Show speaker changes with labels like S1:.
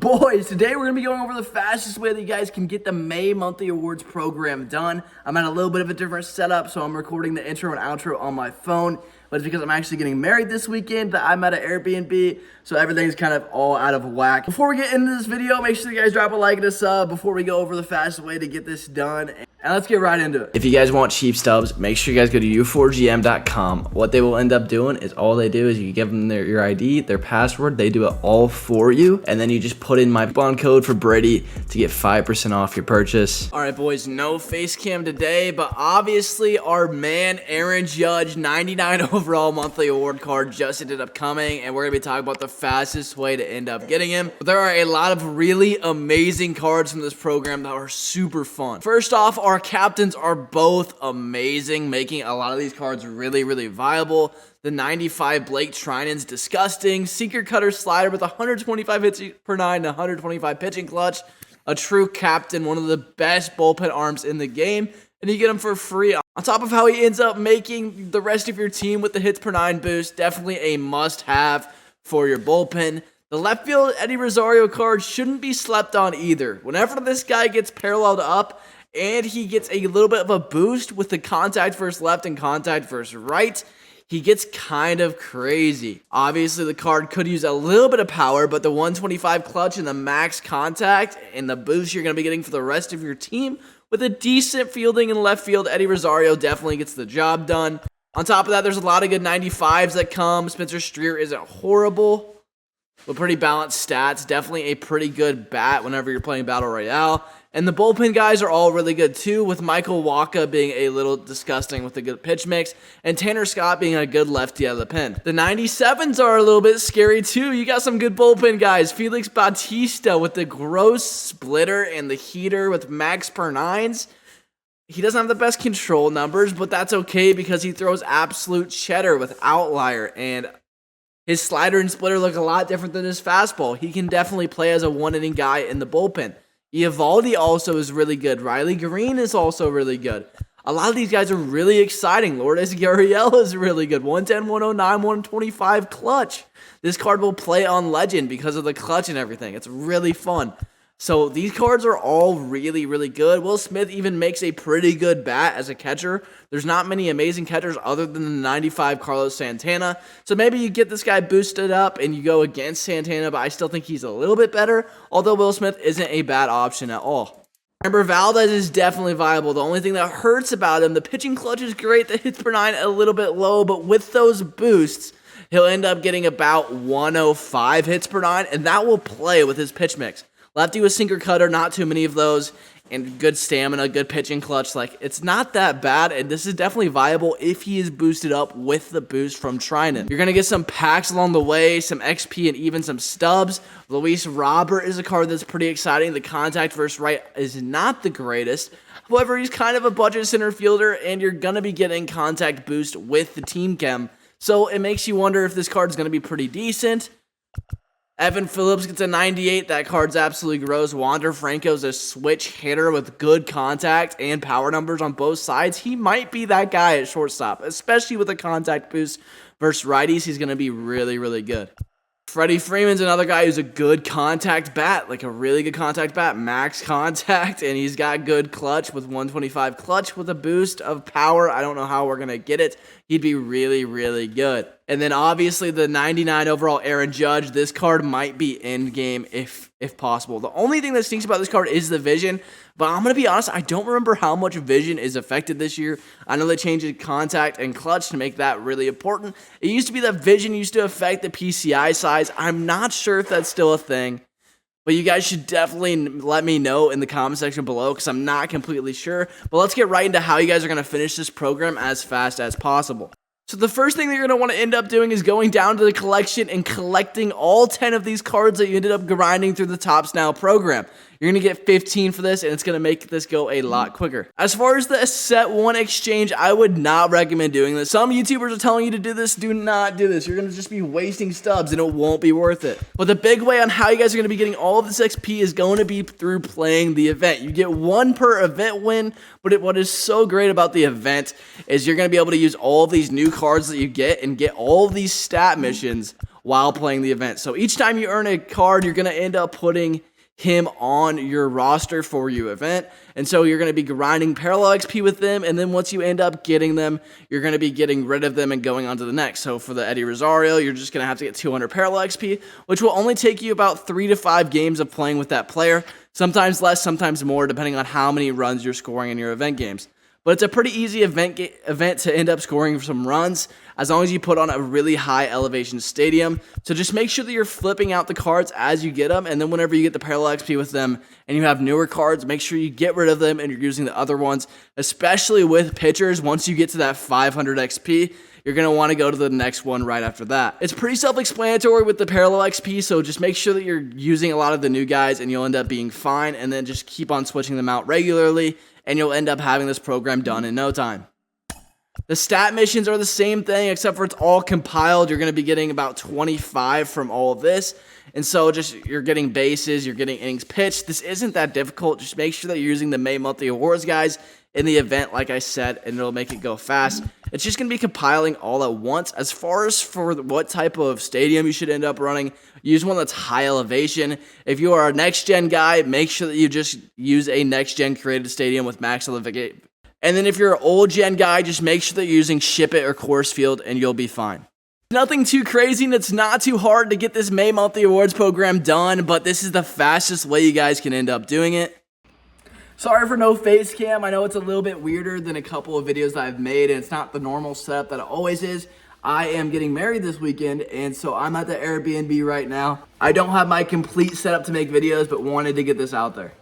S1: Boys, today we're going to be going over the fastest way that you guys can get the May monthly awards program done. I'm at a little bit of a different setup, so I'm recording the intro and outro on my phone, but it's because I'm actually getting married this weekend that I'm at an Airbnb, so everything's kind of all out of whack. Before we get into this video, make sure you guys drop a like and a sub before we go over the fastest way to get this done. And let's get right into it. If you guys want cheap stubs, make sure you guys go to u4gm.com. What they will end up doing is all they do is you give them your ID, their password, they do it all for you, and then you just put in my coupon code for Brady to get 5% off your purchase. All right, boys, no face cam today, but obviously our man Aaron Judge 99 overall monthly award card just ended up coming, and we're gonna be talking about the fastest way to end up getting him. But there are a lot of really amazing cards from this program that are super fun. First off, our captains are both amazing, making a lot of these cards really viable. The 95 Blake Trinan's disgusting. Sinker Cutter Slider with 125 hits per 9 and 125 pitching clutch. A true captain, one of the best bullpen arms in the game. And you get him for free. On top of how he ends up making the rest of your team with the hits per 9 boost, definitely a must-have for your bullpen. The left field Eddie Rosario card shouldn't be slept on either. Whenever this guy gets paralleled up, and he gets a little bit of a boost with the contact versus left and contact versus right, he gets kind of crazy. Obviously, the card could use a little bit of power, but the 125 clutch and the max contact and the boost you're going to be getting for the rest of your team with a decent fielding in left field, Eddie Rosario definitely gets the job done. On top of that, there's a lot of good 95s that come. Spencer Streer isn't horrible, but pretty balanced stats. Definitely a pretty good bat whenever you're playing Battle Royale. And the bullpen guys are all really good too, with Michael Wacha being a little disgusting with a good pitch mix, and Tanner Scott being a good lefty out of the pen. The 97s are a little bit scary too. You got some good bullpen guys. Felix Bautista with the gross splitter and the heater with max per 9s. He doesn't have the best control numbers, but that's okay because he throws absolute cheddar with outlier, and his slider and splitter look a lot different than his fastball. He can definitely play as a one-inning guy in the bullpen. Eovaldi also is really good. Riley Green is also really good. A lot of these guys are really exciting. Lourdes Gurriel is really good. 110, 109, 125 clutch. This card will play on Legend because of the clutch and everything. It's really fun. So these cards are all really good. Will Smith even makes a pretty good bat as a catcher. There's not many amazing catchers other than the 95 Carlos Santana. So maybe you get this guy boosted up and you go against Santana, but I still think he's a little bit better, although Will Smith isn't a bad option at all. Remember, Valdez is definitely viable. The only thing that hurts about him, the pitching clutch is great, the hits per 9 a little bit low, but with those boosts, he'll end up getting about 105 hits per 9, and that will play with his pitch mix. Lefty with sinker cutter, not too many of those, and good stamina, good pitching clutch. Like, it's not that bad, and this is definitely viable if he is boosted up with the boost from Trinan. You're going to get some packs along the way, some XP, and even some stubs. Luis Robert is a card that's pretty exciting. The contact versus right is not the greatest. However, he's kind of a budget center fielder, and you're going to be getting contact boost with the team chem. So it makes you wonder if this card is going to be pretty decent. Evan Phillips gets a 98. That card's absolutely gross. Wander Franco's a switch hitter with good contact and power numbers on both sides. He might be that guy at shortstop, especially with a contact boost versus righties. He's going to be really good. Freddie Freeman's another guy who's a good contact bat, like a really good contact bat, max contact, and he's got good clutch with 125 clutch with a boost of power. I don't know how we're going to get it. He'd be really good. And then obviously the 99 overall Aaron Judge. This card might be end game if possible. The only thing that stinks about this card is the vision, but I'm going to be honest, I don't remember how much vision is affected this year. I know they changed the contact and clutch to make that really important. It used to be that vision used to affect the PCI size. I'm not sure if that's still a thing, but you guys should definitely let me know in the comment section below because I'm not completely sure. But let's get right into how you guys are going to finish this program as fast as possible. So the first thing that you're going to want to end up doing is going down to the collection and collecting all 10 of these cards that you ended up grinding through the Topps Now program. You're going to get 15 for this, and it's going to make this go a lot quicker. As far as the set one exchange, I would not recommend doing this. Some YouTubers are telling you to do this. Do not do this. You're going to just be wasting stubs, and it won't be worth it. But the big way on how you guys are going to be getting all of this XP is going to be through playing the event. You get one per event win, but what is so great about the event is you're going to be able to use all of these new cards that you get and get all of these stat missions while playing the event. So each time you earn a card, you're going to end up putting him on your roster for your event. And so you're going to be grinding parallel XP with them, and then once you end up getting them, you're going to be getting rid of them and going on to the next. So for the Eddie Rosario, you're just going to have to get 200 parallel XP, which will only take you about 3 to 5 games of playing with that player, sometimes less, sometimes more, depending on how many runs you're scoring in your event games. But it's a pretty easy event to end up scoring some runs as long as you put on a really high elevation stadium. So just make sure that you're flipping out the cards as you get them, and then whenever you get the parallel XP with them and you have newer cards, make sure you get rid of them and you're using the other ones, especially with pitchers. Once you get to that 500 XP, you're going to want to go to the next one right after that. It's pretty self-explanatory with the parallel XP, so just make sure that you're using a lot of the new guys and you'll end up being fine, and then just keep on switching them out regularly, and you'll end up having this program done in no time. The stat missions are the same thing, except for it's all compiled. You're going to be getting about 25 from all of this. And so just you're getting bases, you're getting innings pitched. This isn't that difficult. Just make sure that you're using the May Monthly Awards guys in the event, like I said, and it'll make it go fast. It's just going to be compiling all at once. As far as for what type of stadium you should end up running, use one that's high elevation. If you are a next-gen guy, make sure that you just use a next-gen created stadium with max elevation. And then if you're an old-gen guy, just make sure that you're using Ship It or Coors Field, and you'll be fine. Nothing too crazy, and it's not too hard to get this May Monthly Awards program done, but this is the fastest way you guys can end up doing it. Sorry for no face cam. I know it's a little bit weirder than a couple of videos that I've made, and it's not the normal setup that it always is. I am getting married this weekend, and so I'm at the Airbnb right now. I don't have my complete setup to make videos, but wanted to get this out there.